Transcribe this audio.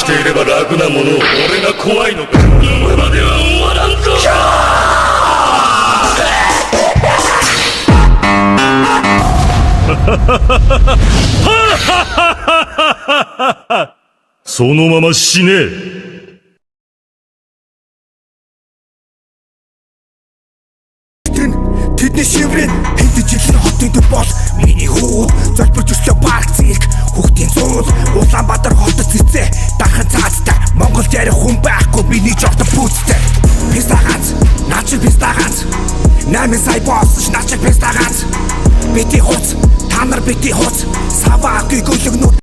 していれば楽なものを俺が怖いのか。今までは終わらんぞ。そのまま死ねえ。Тэдний шиврэн хэдэж жилийн хотын төв бол миний хүү золборч өслөө парк цирк хүүхдийн зуул Улаанбаатар хотод цэцээ дахин цаазтай Монголд ярих хүн байхгүй миний жогтой пүүцтэй писта ганц наачиг писта ганц 8 сая босч наачиг писта ганц бити хуц та нар бити хуц саваагүй гөлөгнүүд